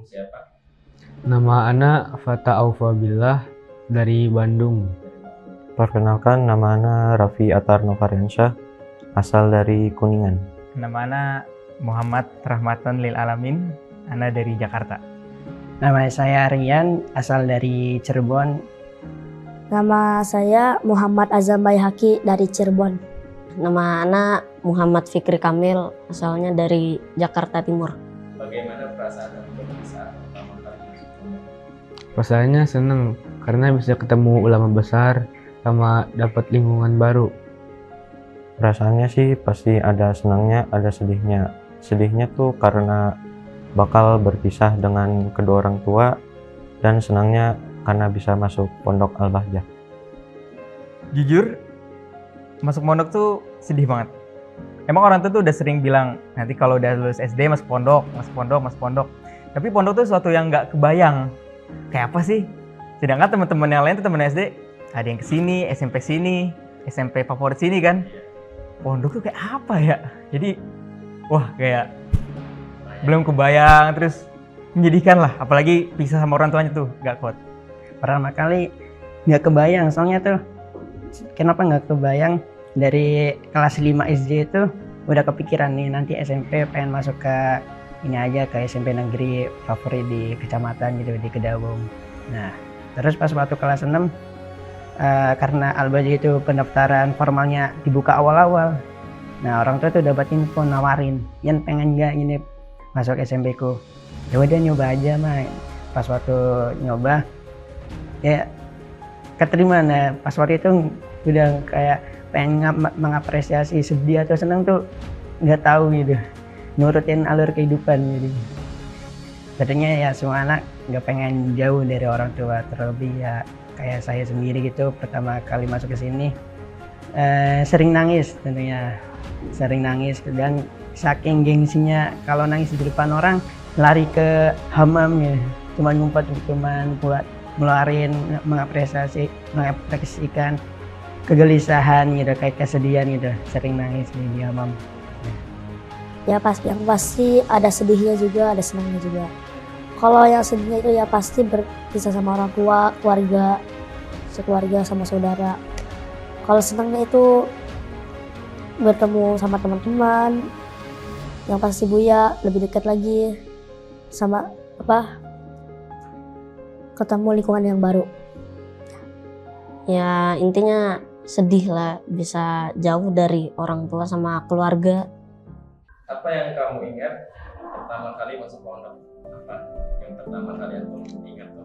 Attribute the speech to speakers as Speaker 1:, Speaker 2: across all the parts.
Speaker 1: siapa?
Speaker 2: Nama anak Fata Aufabillah dari Bandung.
Speaker 3: Perkenalkan, nama ana Raffi Atar Novariansyah, asal dari Kuningan.
Speaker 4: Nama ana Muhammad Rahmatan Lil Alamin, ana dari Jakarta.
Speaker 5: Nama saya Rian, asal dari Cirebon.
Speaker 6: Nama saya Muhammad Azam Bayhaki dari Cirebon.
Speaker 7: Nama anak Muhammad Fikri Kamil, asalnya dari Jakarta Timur.
Speaker 1: Bagaimana perasaan teman-teman saat pertama kali masuk pondok?
Speaker 2: Perasaannya seneng karena bisa ketemu ulama besar sama dapat lingkungan baru.
Speaker 3: Perasaannya sih pasti ada senangnya, ada sedihnya. Sedihnya tuh karena bakal berpisah dengan kedua orang tua, dan senangnya karena bisa masuk pondok Al-Bahjah.
Speaker 4: Jujur, masuk pondok tuh sedih banget. Emang orang tua tuh udah sering bilang, nanti kalau udah lulus SD masuk pondok, masuk pondok, masuk pondok. Tapi pondok tuh sesuatu yang nggak kebayang. Kayak apa sih? Sedangkan teman-teman yang lain tuh teman SD, ada yang kesini, SMP favorit sini kan. Pondok tuh kayak apa ya? Jadi, wah kayak belum kebayang, terus menyedihkan lah. Apalagi pisah sama orang tuanya tuh, nggak kuat.
Speaker 5: Pertama kali nggak kebayang, soalnya tuh kenapa nggak kebayang, dari kelas 5 SD itu udah kepikiran nih nanti SMP pengen masuk ke ini aja, ke SMP negeri favorit di kecamatan gitu, di Kedawung. Nah terus pas waktu kelas 6 karena Al-Bahjah itu pendaftaran formalnya dibuka awal-awal. Nah orang tua tuh dapat info nawarin, Yan pengen nggak ini masuk SMP ku? Ya udah nyoba aja mah. Pas waktu nyoba ya keterima. Nah pas waktu itu udah kayak pengen mengapresiasi, sedih atau senang tuh nggak tahu gitu, nurutin alur kehidupan gitu. Tadinya ya semua anak nggak pengen jauh dari orang tua, terlebih ya kayak saya sendiri gitu pertama kali masuk ke sini sering nangis tentunya, sering nangis, dan saking gengsinya kalau nangis di depan orang lari ke hammam ya, cuman ngumpet, cuman buat ngeluarin, mengapresiasikan kegelisahan gitu, kayak kesedihan gitu, sering nangis di hammam.
Speaker 6: Ya yang pasti ada sedihnya juga, ada senangnya juga. Kalau yang sedihnya itu ya pasti berpisah sama orang tua, keluarga, sekeluarga sama saudara. Kalau senangnya itu bertemu sama teman-teman, yang pasti Buya lebih dekat lagi sama ketemu lingkungan yang baru.
Speaker 7: Ya intinya sedih lah, bisa jauh dari orang tua sama keluarga.
Speaker 1: Apa yang kamu ingat pertama kali masuk pondok? Apa yang pertama kali aku ingat tuh?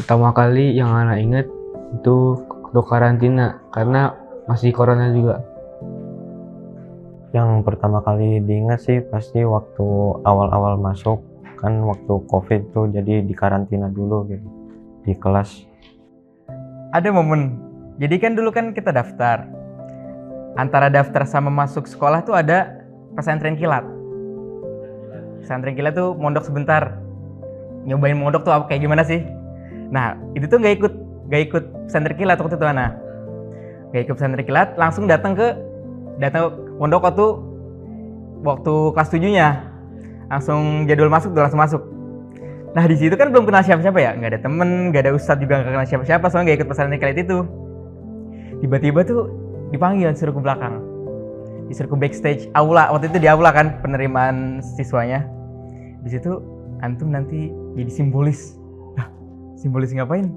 Speaker 2: Pertama kali yang anak inget itu waktu karantina karena masih corona juga.
Speaker 3: Yang pertama kali diingat sih pasti waktu awal-awal masuk, kan waktu COVID tuh jadi dikarantina dulu gitu di kelas.
Speaker 4: Ada momen, jadi kan dulu kan kita daftar. Antara daftar sama masuk sekolah tuh ada pesantren kilat. Pesantren kilat tuh mondok sebentar, nyobain mondok tuh kayak gimana sih. Nah itu tuh gak ikut pesantren kilat waktu itu Ana. Gak ikut pesantren kilat, langsung datang pondok waktu kelas 7-nya. Langsung jadwal masuk, langsung masuk. Nah di situ kan belum kenal siapa-siapa ya, nggak ada temen, nggak ada ustadz juga, nggak kenal siapa-siapa, soalnya nggak ikut pesantren kilat itu. Tiba-tiba tuh dipanggil, disuruh ke belakang, disuruh ke backstage aula. Waktu itu di aula kan penerimaan siswanya. Di situ antum nanti jadi simbolis. Hah, simbolis ngapain?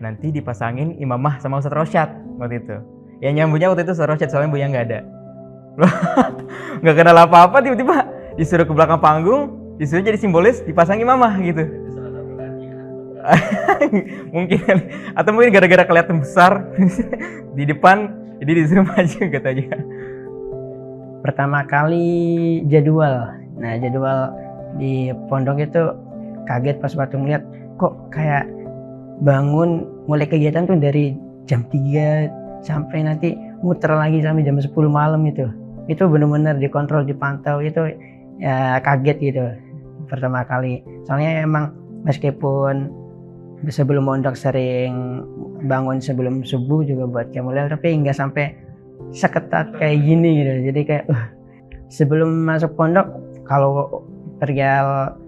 Speaker 4: Nanti dipasangin imamah sama Ustadz Rosyad waktu itu. Ya nyambungnya waktu itu Ustadz Rosyad, soalnya Buya nggak ada. Nggak kenal apa-apa, tiba-tiba disuruh ke belakang panggung, disuruh jadi simbolis, dipasang imamah gitu.
Speaker 1: Itu salah satu hadiah.
Speaker 4: Mungkin, atau mungkin gara-gara kelihatan besar di depan, jadi disuruh maju katanya.
Speaker 5: Pertama kali jadwal. Nah jadwal di pondok itu kaget pas waktu ngeliat, kok kayak bangun mulai kegiatan tuh dari jam 3 sampai nanti muter lagi sampai jam 10 malam itu. Itu benar-benar dikontrol, dipantau, itu ya kaget gitu pertama kali. Soalnya emang meskipun sebelum mondok sering bangun sebelum subuh juga buat qiyamul lail, tapi nggak sampai seketat kayak gini gitu. Jadi kayak sebelum masuk pondok kalau perihal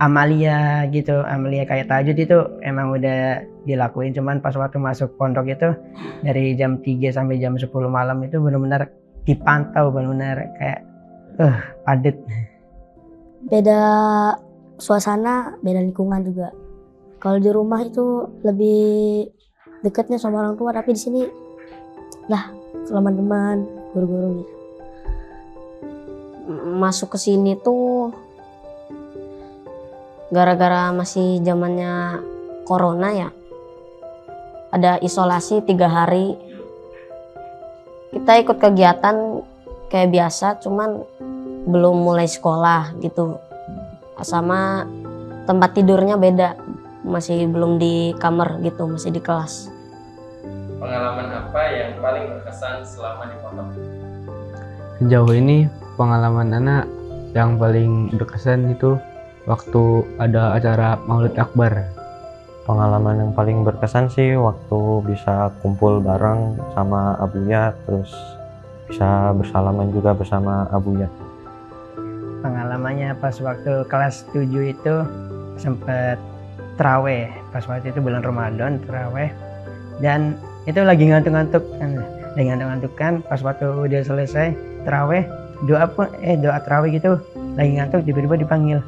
Speaker 5: amalia gitu, amalia kayak tahajud itu emang udah dilakuin, cuman pas waktu masuk pondok itu dari jam 3 sampai jam 10 malam itu benar-benar dipantau, benar-benar kayak padet.
Speaker 6: Beda suasana, beda lingkungan juga. Kalau di rumah itu lebih dekatnya sama orang tua, tapi di sini lah teman-teman, guru-guru gitu.
Speaker 7: Masuk ke sini tuh gara-gara masih zamannya corona ya. Ada isolasi 3 hari. Kita ikut kegiatan kayak biasa, cuman belum mulai sekolah gitu. Sama tempat tidurnya beda, masih belum di kamar gitu, masih di kelas.
Speaker 1: Pengalaman apa yang paling berkesan selama di pondok?
Speaker 2: Sejauh ini pengalaman anak yang paling berkesan itu waktu ada acara Maulid Akbar.
Speaker 3: Pengalaman yang paling berkesan sih waktu bisa kumpul bareng sama Abuya, terus bisa bersalaman juga bersama Abuya.
Speaker 5: Pengalamannya pas waktu kelas 7 itu sempet terawih, pas waktu itu bulan Ramadan terawih, dan itu lagi ngantuk-ngantuk kan, pas waktu udah selesai terawih, doa terawih gitu, lagi ngantuk tiba-tiba dipanggil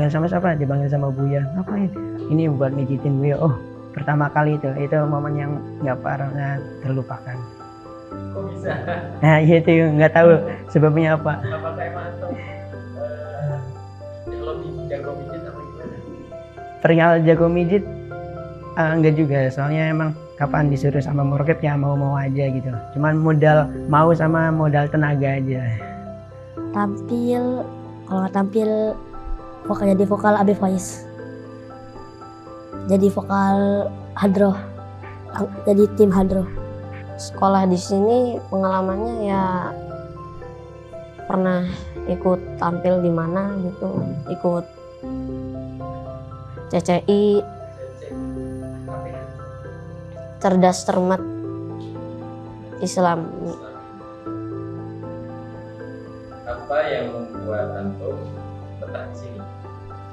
Speaker 5: sama siapa? Dipanggil sama Buya. Ngapain? Ini buat mijitin Buya. Oh, pertama kali itu momen yang nggak pernah terlupakan.
Speaker 1: Kok bisa?
Speaker 5: Nah itu nggak tahu sebabnya apa.
Speaker 1: Apakah emang atau lebih jago mijit apa gimana?
Speaker 5: Perihal jago mijit enggak juga, soalnya emang kapan disuruh sama murkep ya mau aja gitu. Cuman modal mau sama modal tenaga aja.
Speaker 6: Tampil, kalau nggak tampil jadi vokal Abi Faiz, jadi vokal hadroh, jadi tim hadroh.
Speaker 7: Sekolah di sini pengalamannya ya pernah ikut tampil di mana gitu, ikut CCI, cerdas cermat Islam.
Speaker 1: Apa yang membuat antum betah di sini?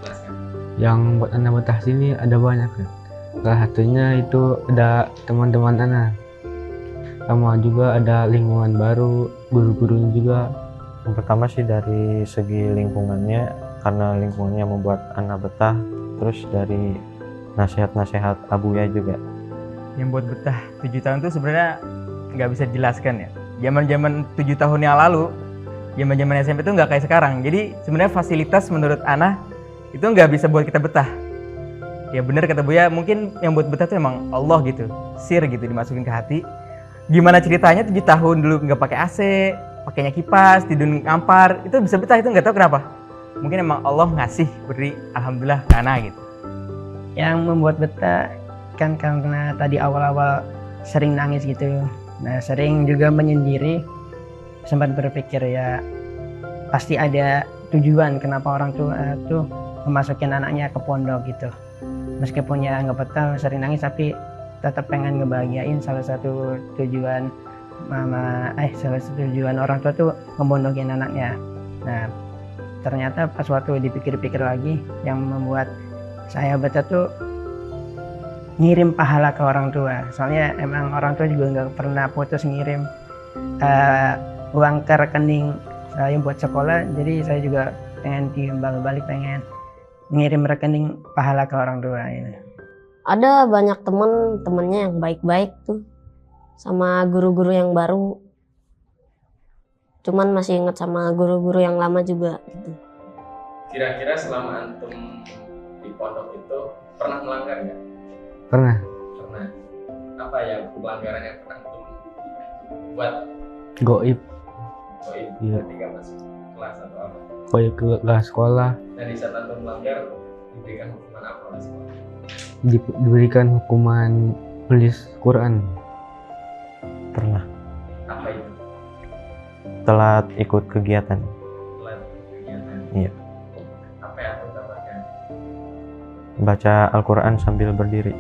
Speaker 1: Jelaskan.
Speaker 2: Yang buat anak betah sini ada banyak kan. Salah satunya itu ada teman-teman anak, sama juga ada lingkungan baru, guru-gurunya juga.
Speaker 3: Yang pertama sih dari segi lingkungannya, karena lingkungannya membuat anak betah, terus dari nasihat-nasihat Abuya juga.
Speaker 4: Yang buat betah 7 tahun tuh sebenarnya nggak bisa dijelaskan ya. Zaman-zaman 7 tahun yang lalu, zaman-zaman SMP tuh nggak kayak sekarang. Jadi sebenarnya fasilitas menurut Ana itu nggak bisa buat kita betah. Ya bener kata Buya, mungkin yang buat betah tuh emang Allah gitu, sir gitu dimasukin ke hati. Gimana ceritanya 7 tahun dulu nggak pakai AC, pakainya kipas, tidur ngampar, itu bisa betah, itu nggak tahu kenapa. Mungkin emang Allah ngasih, beri alhamdulillah ke Ana gitu.
Speaker 5: Yang membuat betah kan karena tadi awal-awal sering nangis gitu. Nah sering juga menyendiri, sempat berpikir ya pasti ada tujuan kenapa orang tua tuh memasukin anaknya ke pondok gitu. Meskipun ya nggak betah, sering nangis, tapi tetap pengen ngebahagiain. Salah satu tujuan salah satu tujuan orang tua tuh ngemondokin anaknya. Nah ternyata pas waktu dipikir-pikir lagi, yang membuat saya betah tuh ngirim pahala ke orang tua. Soalnya emang orang tua juga nggak pernah putus ngirim uang ke rekening saya buat sekolah, jadi saya juga pengen timbal balik, pengen ngirim rekening pahala ke orang tua ya.
Speaker 7: Ada banyak temennya yang baik-baik tuh, sama guru-guru yang baru. Cuman masih inget sama guru-guru yang lama juga gitu.
Speaker 1: Kira-kira selama antum di pondok itu pernah melanggar nggak?
Speaker 2: Pernah.
Speaker 1: Pernah. Apa yang pelanggaran yang pernah antum buat?
Speaker 2: Goib.
Speaker 1: Goib
Speaker 2: Iya.
Speaker 1: ketika masuk kelas atau apa?
Speaker 2: Goib ke sekolah,
Speaker 1: Dan di saat antum melanggar diberikan hukuman apa oleh sekolah?
Speaker 2: diberikan hukuman tulis Quran.
Speaker 3: Pernah
Speaker 1: Apa itu?
Speaker 3: telat ikut kegiatan.
Speaker 1: Telat kegiatan.
Speaker 3: Iya.
Speaker 1: Apa yang antum tambahkan?
Speaker 3: Baca Al-Quran sambil berdiri.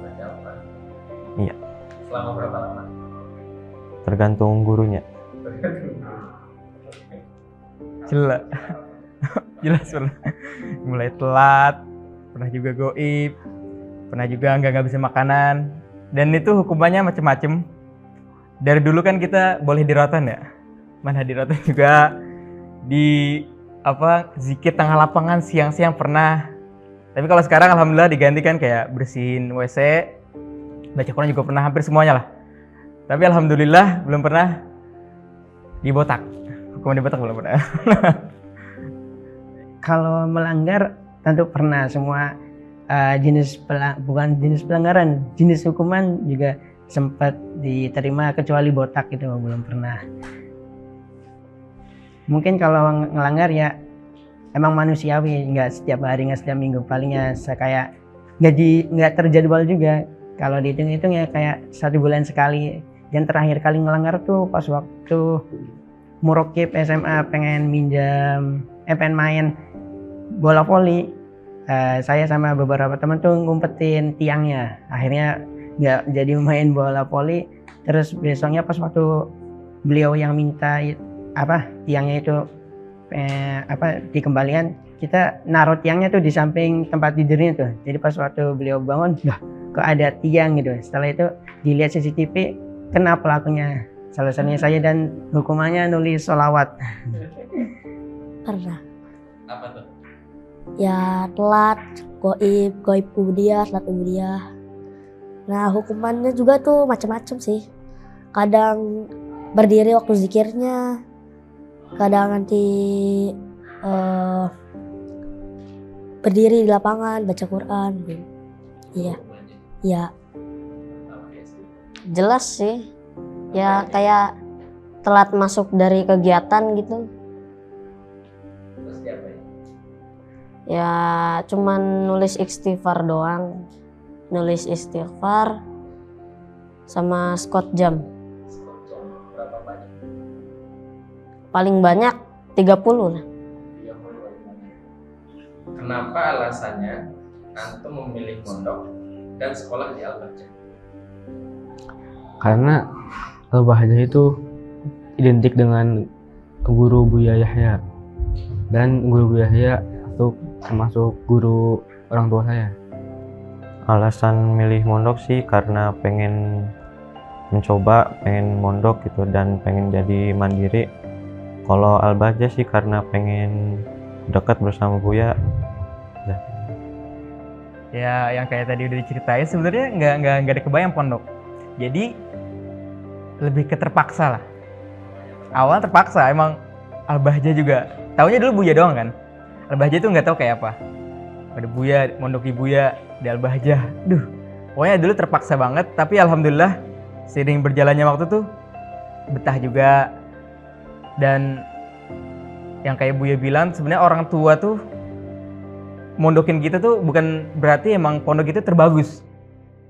Speaker 1: Baca apa?
Speaker 3: Iya.
Speaker 1: Selama berapa lama?
Speaker 3: Tergantung gurunya.
Speaker 4: Jelek. Jelas pernah. Mulai telat, pernah juga goib, pernah juga nggak ngabisin makanan. Dan itu hukumannya macem-macem. Dari dulu kan kita boleh di rotan ya. Mana di rotan juga di zikir tengah lapangan siang-siang pernah. Tapi kalau sekarang alhamdulillah digantikan kayak bersihin WC, baca Quran juga pernah, hampir semuanya lah. Tapi alhamdulillah belum pernah dibotak. Hukuman dibotak belum pernah.
Speaker 5: Kalau melanggar tentu pernah semua bukan jenis pelanggaran, jenis hukuman juga sempat diterima kecuali botak itu belum pernah. Mungkin kalau ngelanggar ya emang manusiawi, nggak setiap hari, nggak setiap minggu, palingnya kayak nggak terjadwal juga. Kalau dihitung-hitung ya kayak 1 bulan sekali. Dan terakhir kali ngelanggar tuh pas waktu Murokib SMA pengen main bola voli. Saya sama beberapa teman tuh ngumpetin tiangnya. Akhirnya nggak jadi main bola voli. Terus besoknya pas waktu beliau yang minta tiangnya itu dikembalikan, kita naruh tiangnya tuh di samping tempat tidurnya tuh. Jadi pas waktu beliau bangun, kok ada tiang gitu. Setelah itu dilihat CCTV, kena pelakunya. Salah satunya saya, dan hukumannya nulis sholawat.
Speaker 6: Pernah.
Speaker 1: Apa tuh?
Speaker 6: Ya telat, goib ubudiyah, telat ubudiyah. Nah hukumannya juga tuh macam-macam sih. Kadang berdiri waktu zikirnya, kadang nanti berdiri di lapangan baca Quran. Iya, iya.
Speaker 7: Jelas sih. Ya kayak telat masuk dari kegiatan gitu.
Speaker 1: Terus diapain?
Speaker 7: Ya cuman nulis istighfar doang. Nulis istighfar sama skot jam.
Speaker 1: Berapa banyak?
Speaker 7: Paling banyak 30 lah.
Speaker 1: Kenapa alasannya antum memilih mondok dan sekolah di Al-Bahjah?
Speaker 2: Karena Al-Bahjah itu identik dengan guru Buya Yahya, dan guru Buya Yahya itu termasuk guru orang tua saya.
Speaker 3: Alasan milih mondok sih karena pengen mencoba, pengen mondok gitu, dan pengen jadi mandiri. Kalau Al-Bahjah sih karena pengen dekat bersama Buya.
Speaker 4: Ya yang kayak tadi udah diceritain, sebenarnya nggak ada kebayang pondok. Jadi lebih ke terpaksa lah. Awal terpaksa, emang Al-Bahjah juga. Taunya dulu Buya doang kan. Al-Bahjah itu nggak tahu kayak apa. Ada Buya, mondok di Buya, di Al-Bahjah. Pokoknya dulu terpaksa banget. Tapi alhamdulillah seiring berjalannya waktu tuh betah juga. Dan yang kayak Buya bilang, sebenarnya orang tua tuh mondokin kita tuh bukan berarti emang pondok itu terbagus.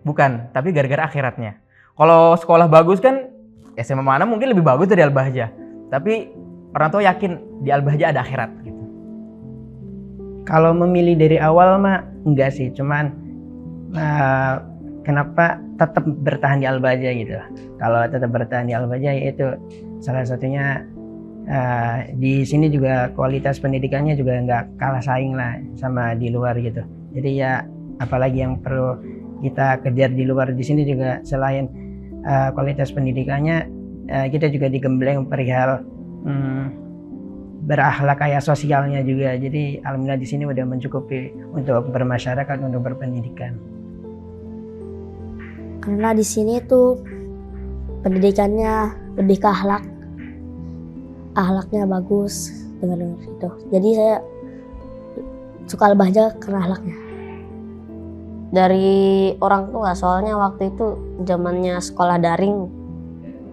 Speaker 4: Bukan, tapi gara-gara akhiratnya. Kalau sekolah bagus kan SMA mana mungkin lebih bagus dari Al-Bahjah. Tapi orang tua yakin di Al-Bahjah ada akhirat gitu.
Speaker 5: Kalau memilih dari awal mah enggak sih, cuman kenapa tetap bertahan di Al-Bahjah gitu. Kalau tetap bertahan di Al-Bahjah yaitu salah satunya di sini juga kualitas pendidikannya juga nggak kalah saing lah sama di luar gitu. Jadi ya apalagi yang perlu kita kejar di luar, di sini juga selain kualitas pendidikannya, kita juga digembleng perihal berakhlak kayak sosialnya juga. Jadi alhamdulillah di sini udah mencukupi untuk bermasyarakat, untuk berpendidikan.
Speaker 6: Karena di sini tuh pendidikannya lebih ke akhlaknya bagus, dengar itu. Jadi saya suka Al-Bahjah karena akhlaknya.
Speaker 7: Dari orang tua, soalnya waktu itu zamannya sekolah daring.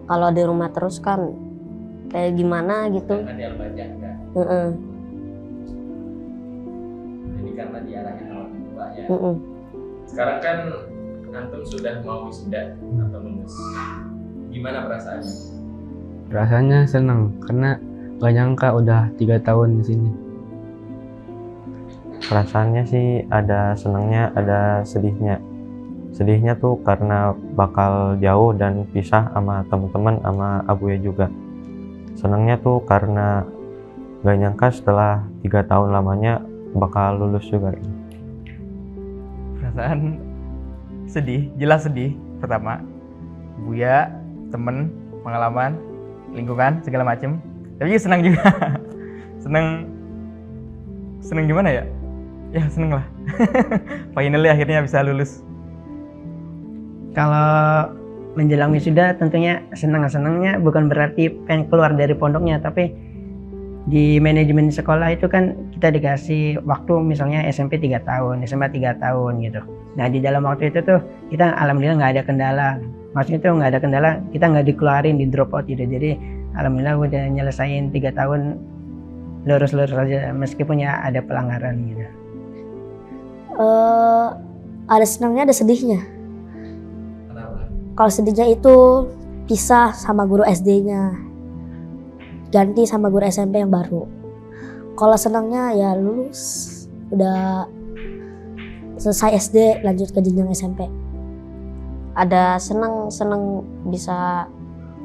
Speaker 7: Kalau di rumah terus kan kayak gimana gitu.
Speaker 1: Karena di Al-Bahjah enggak. Jadi karena diarahin orang tua ya. Sekarang kan antum sudah mau wisuda atau lulus. Gimana perasaannya?
Speaker 2: Rasanya senang karena gak nyangka udah 3 tahun di sini.
Speaker 3: Perasaannya sih ada senangnya, ada sedihnya. Sedihnya tuh karena bakal jauh dan pisah sama teman-teman, sama Abuya juga. Senangnya tuh karena Gak nyangka setelah 3 tahun lamanya bakal lulus juga.
Speaker 4: Perasaan sedih, jelas sedih. Pertama, Buya, temen, pengalaman, lingkungan, segala macem. Tapi senang juga. seneng gimana ya? Ya seneng lah. Finally akhirnya bisa lulus.
Speaker 5: Kalau menjelang wisuda tentunya senangnya bukan berarti pengen keluar dari pondoknya, tapi di manajemen sekolah itu kan kita dikasih waktu misalnya SMP 3 tahun, SMA 3 tahun gitu. Nah di dalam waktu itu tuh kita alhamdulillah nggak ada kendala. Maksudnya tuh nggak ada kendala, kita nggak dikeluarin di drop out gitu. Jadi alhamdulillah udah nyelesain 3 tahun lurus-lurus aja meskipun ya ada pelanggaran gitu.
Speaker 6: Ada senangnya, ada sedihnya.
Speaker 1: Kenapa?
Speaker 6: Kalau sedihnya itu pisah sama guru SD-nya, ganti sama guru SMP yang baru. Kalau senangnya ya lulus, udah selesai SD lanjut ke jenjang SMP.
Speaker 7: Ada senang bisa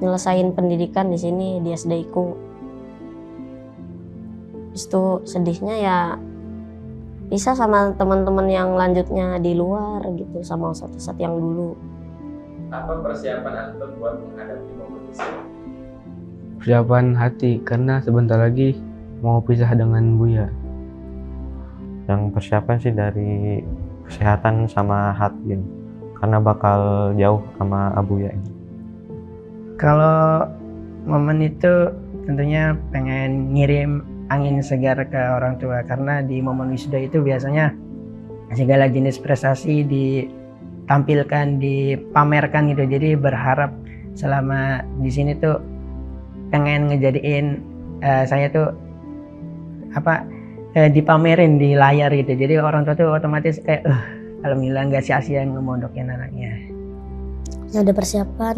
Speaker 7: nyelesain pendidikan di sini di SD-ku. Habis itu sedihnya ya bisa sama teman-teman yang lanjutnya di luar gitu, sama satu-satu yang dulu.
Speaker 1: Apa persiapan antum buat menghadapi momen itu?
Speaker 2: Persiapan hati karena sebentar lagi mau pisah dengan Buya.
Speaker 3: Yang persiapan sih dari kesehatan sama hati ini, karena bakal jauh sama Abuya ini.
Speaker 5: Kalau momen itu tentunya pengen ngirim angin segar ke orang tua, karena di momen wisuda itu biasanya segala jenis prestasi ditampilkan, dipamerkan gitu. Jadi berharap selama di sini tuh pengen ngejadiin saya tuh dipamerin di layar gitu. Jadi orang tua tuh otomatis kayak alhamdulillah nggak sia-sia ngemondokin anaknya.
Speaker 6: Yang ada persiapan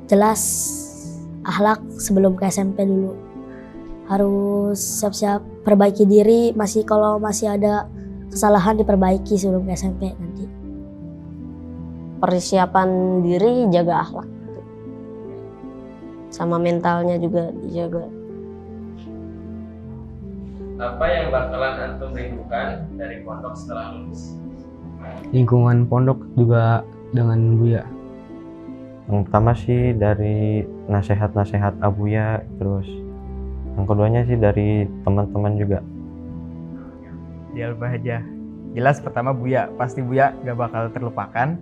Speaker 6: jelas akhlak sebelum ke SMP dulu. Harus siap-siap perbaiki diri, kalau masih ada kesalahan diperbaiki sebelum ke SMP nanti.
Speaker 7: Persiapan diri, jaga akhlak. Sama mentalnya juga dijaga.
Speaker 1: Apa yang bakalan antum rindukan dari pondok setelah lulus?
Speaker 2: Lingkungan pondok juga dengan Buya.
Speaker 3: Yang pertama sih dari nasihat-nasihat Abuya, terus yang keduanya sih dari teman-teman juga.
Speaker 4: Di Al-Bahjah. Jelas pertama Buya, pasti Buya gak bakal terlupakan.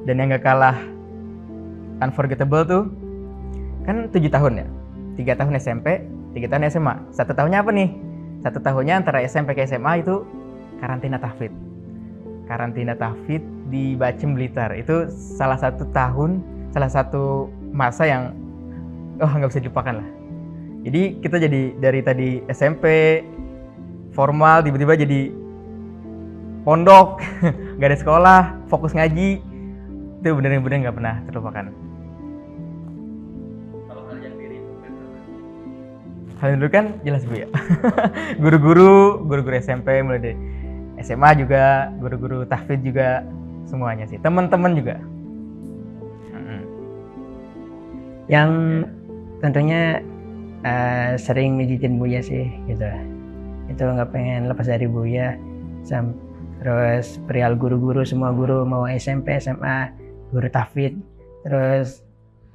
Speaker 4: Dan yang gak kalah unforgettable tuh kan 7 tahun ya. 3 tahun SMP, 3 tahun SMA. 1 tahunnya apa nih? 1 tahunnya antara SMP ke SMA itu karantina tahfidz. Karantina tahfidz di Bacem Blitar. Itu salah satu masa yang nggak bisa dilupakan lah. Jadi kita jadi dari tadi SMP formal tiba-tiba jadi pondok, nggak ada sekolah, fokus ngaji. Itu bener-bener nggak pernah terlupakan.
Speaker 1: Kalau hal yang dirindukan,
Speaker 4: Hal yang dulu kan jelas Bu ya. Guru-guru SMP mulai dari SMA juga, guru-guru tahfidz juga, semuanya sih. Teman-teman juga.
Speaker 5: Yang tentunya sering mijitin Buya sih gitu. Itu nggak pengen lepas dari Buya. Terus perihal guru-guru, semua guru mau SMP, SMA, guru tahfidz, terus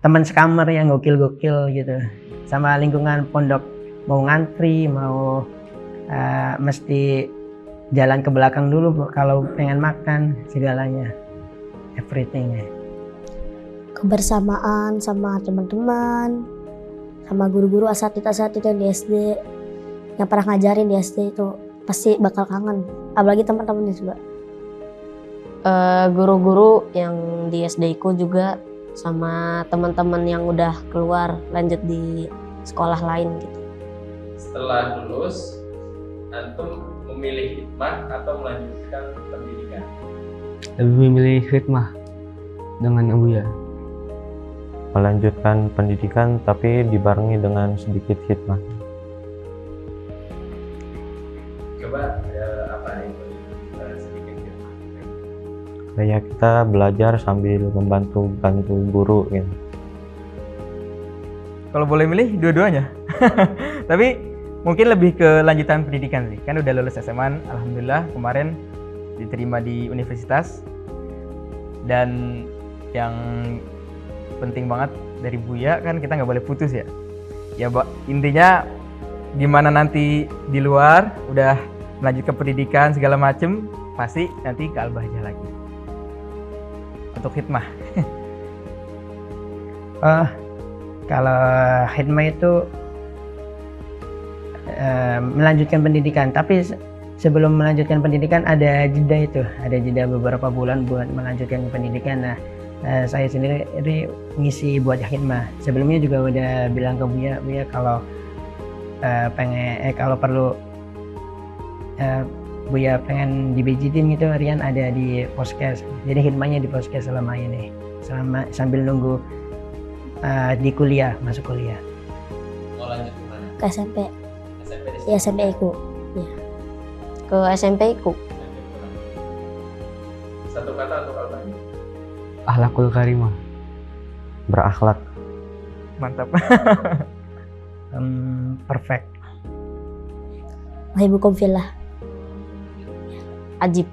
Speaker 5: teman sekamar yang gokil-gokil gitu, sama lingkungan pondok, mau ngantri, mau mesti jalan ke belakang dulu kalau pengen makan, segalanya, everything.
Speaker 6: Kebersamaan sama teman-teman, sama guru-guru asatidz yang di SD, yang pernah ngajarin di SD itu pasti bakal kangen, apalagi teman-temannya juga.
Speaker 7: Guru-guru yang di SD ku juga, sama teman-teman yang udah keluar lanjut di sekolah lain gitu.
Speaker 1: setelah lulus, antum memilih hikmah atau melanjutkan pendidikan?
Speaker 2: Lebih memilih khidmah dengan Abuya.
Speaker 3: Melanjutkan pendidikan tapi dibarengi dengan sedikit hikmah.
Speaker 1: Coba apa itu sedikit hikmah?
Speaker 3: Kayak kita belajar sambil membantu guru gitu.
Speaker 4: Kalau boleh milih dua-duanya. Tapi mungkin lebih ke lanjutan pendidikan sih. Kan udah lulus SMA, alhamdulillah kemarin diterima di universitas. Dan yang penting banget dari Buya kan kita nggak boleh putus ya. Ya intinya gimana nanti di luar udah melanjutkan pendidikan segala macem, pasti nanti ke Al-Bahjah lagi untuk khidmah.
Speaker 5: Kalau khidmah itu melanjutkan pendidikan, tapi sebelum melanjutkan pendidikan ada jeda beberapa bulan buat melanjutkan pendidikan. Nah, saya sendiri ngisi buat khidmah. Sebelumnya juga udah bilang ke Buya kalau kalau perlu Buya pengen dibijidin gitu, Rian ada di Poskes. Jadi khidmahnya di Poskes selama ini, sambil nunggu di kuliah, masuk kuliah.
Speaker 1: Mau lanjut kemana?
Speaker 6: Ke SMP.
Speaker 1: SMP di sini?
Speaker 6: Ya SMP ku. Ya.
Speaker 7: Ke SMP ku.
Speaker 1: Satu kata untuk Al-Bahjah.
Speaker 2: Akhlakul karimah.
Speaker 3: Berakhlak.
Speaker 4: Mantap.
Speaker 5: Perfect.
Speaker 6: Wahibukum fillah.
Speaker 7: Ajib.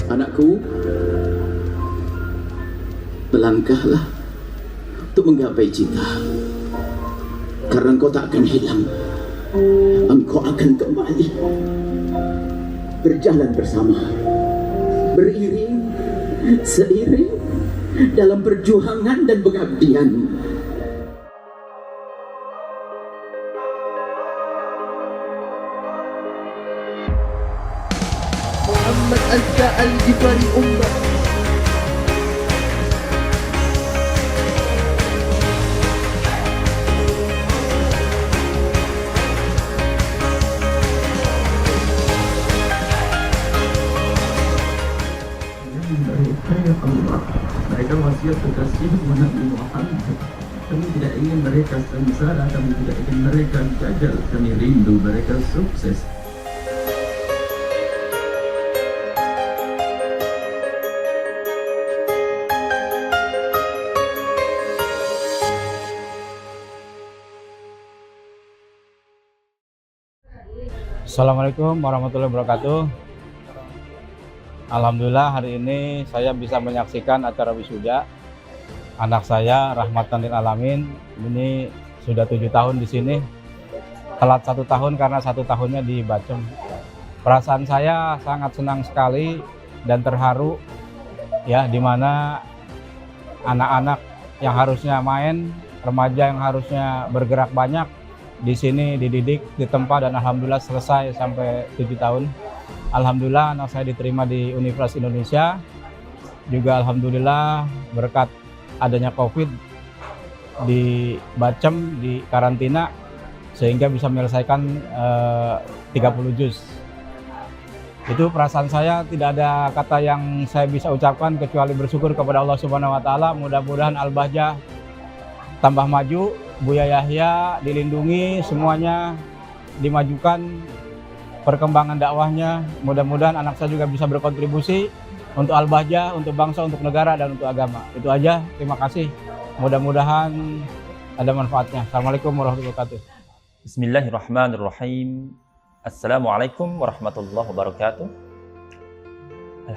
Speaker 8: Anakku, melangkahlah untuk menggapai cita. Karena engkau tak akan hilang, engkau akan kembali. Berjalan bersama, beriring, seiring dalam perjuangan dan pengabdian. Muhammad Al-Jifari Ummah. Mereka wasiat kekasih Nabi Muhammad. Kami tidak ingin mereka sengsara, kami tidak ingin mereka gagal, kami rindu mereka sukses.
Speaker 9: Assalamualaikum warahmatullahi wabarakatuh. Alhamdulillah hari ini saya bisa menyaksikan acara wisuda anak saya Rahmatan lil Alamin. Ini sudah 7 tahun di sini. Telat 1 tahun karena 1 tahunnya di Bacem. Perasaan saya sangat senang sekali dan terharu ya, dimana anak-anak yang harusnya main, remaja yang harusnya bergerak banyak, di sini dididik, ditempa, dan alhamdulillah selesai sampai 7 tahun. Alhamdulillah anak saya diterima di Universitas Indonesia. Juga alhamdulillah berkat adanya Covid di Bacem, di karantina, sehingga bisa menyelesaikan 30 juz. Itu perasaan saya, tidak ada kata yang saya bisa ucapkan kecuali bersyukur kepada Allah Subhanahu wa taala. Mudah-mudahan Al-Bahjah tambah maju, Buya Yahya dilindungi, semuanya dimajukan perkembangan dakwahnya. Mudah-mudahan anak saya juga bisa berkontribusi untuk Al-Bahjah, untuk bangsa, untuk negara, dan untuk agama. Itu aja, terima kasih. Mudah-mudahan ada manfaatnya. Assalamualaikum warahmatullahi wabarakatuh.
Speaker 10: Bismillahirrahmanirrahim. Assalamualaikum warahmatullahi wabarakatuh.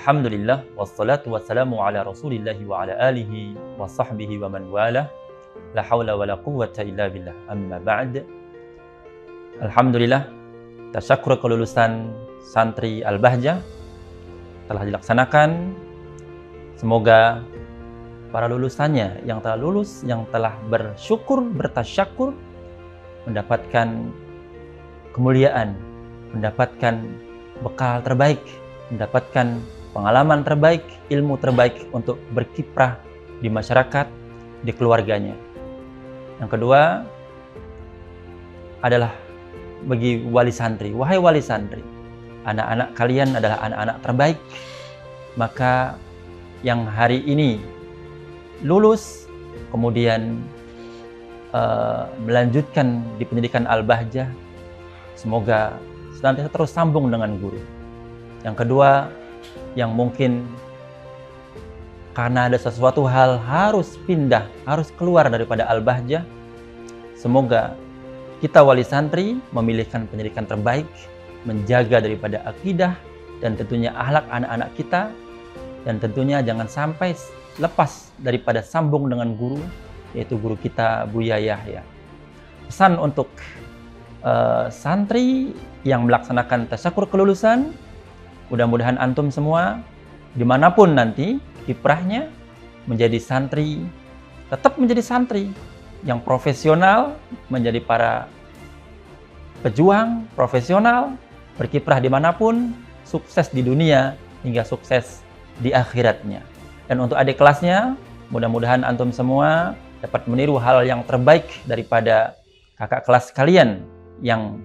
Speaker 10: Alhamdulillah, wassalatu wassalamu ala rasulillahi wa ala alihi wa sahbihi wa man wala. La hawla wa la quwwata illa billah. Amma ba'd. Alhamdulillah, tasyakur kelulusan santri Al-Bahjah telah dilaksanakan. Semoga para lulusannya yang telah lulus, yang telah bersyukur, bertasyakur, mendapatkan kemuliaan, mendapatkan bekal terbaik, mendapatkan pengalaman terbaik, ilmu terbaik untuk berkiprah di masyarakat, di keluarganya. Yang kedua adalah bagi wali santri. Wahai wali santri, anak-anak kalian adalah anak-anak terbaik. Maka yang hari ini lulus, kemudian melanjutkan di pendidikan Al-Bahjah, semoga senantiasa terus sambung dengan guru. Yang kedua, yang mungkin karena ada sesuatu hal harus pindah, harus keluar daripada Al-Bahjah, semoga kita wali santri memilihkan pendidikan terbaik, menjaga daripada akidah dan tentunya akhlak anak-anak kita, dan tentunya jangan sampai lepas daripada sambung dengan guru, yaitu guru kita Buya Yahya. Pesan untuk santri yang melaksanakan tasyakur kelulusan, mudah-mudahan antum semua dimanapun nanti kiprahnya menjadi santri, tetap menjadi santri yang profesional, menjadi para pejuang profesional, berkiprah dimanapun, sukses di dunia hingga sukses di akhiratnya. Dan untuk adik kelasnya, mudah-mudahan antum semua dapat meniru hal yang terbaik daripada kakak kelas kalian yang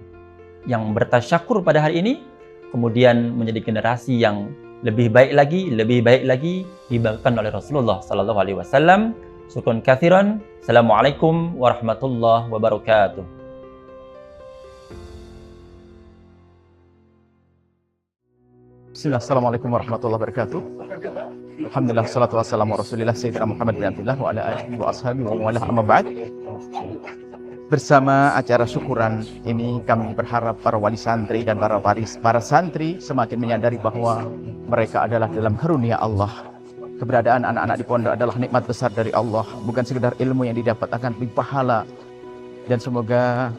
Speaker 10: bertasyakur pada hari ini, kemudian menjadi generasi yang lebih baik lagi dibagikan oleh Rasulullah sallallahu alaihi wasallam. Syukran katsiran. Assalamualaikum warahmatullahi wabarakatuh.
Speaker 11: Bismillah, assalamualaikum warahmatullahi wabarakatuh. Alhamdulillah, salatu wassalamu rasulillah Sayyidina Muhammad bin Abdullah wa ala alihi wa ashabihi wa mawalah, amma ba'd. Bersama acara syukuran ini, kami berharap para wali santri dan para santri semakin menyadari bahwa mereka adalah dalam karunia Allah. Keberadaan anak-anak di pondok adalah nikmat besar dari Allah, bukan sekedar ilmu yang didapat, akan lebih pahala. Dan semoga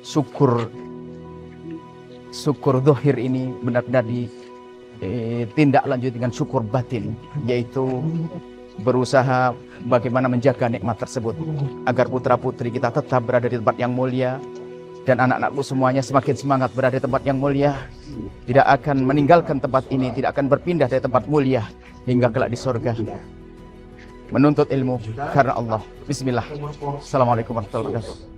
Speaker 11: syukur zahir ini benar-benar ditindak lanjut dengan syukur batin, yaitu berusaha bagaimana menjaga nikmat tersebut agar putra-putri kita tetap berada di tempat yang mulia, dan anak-anakku semuanya semakin semangat berada di tempat yang mulia, tidak akan meninggalkan tempat ini, tidak akan berpindah dari tempat mulia hingga kelak di surga menuntut ilmu karena Allah. Bismillah. Assalamualaikum warahmatullahi wabarakatuh.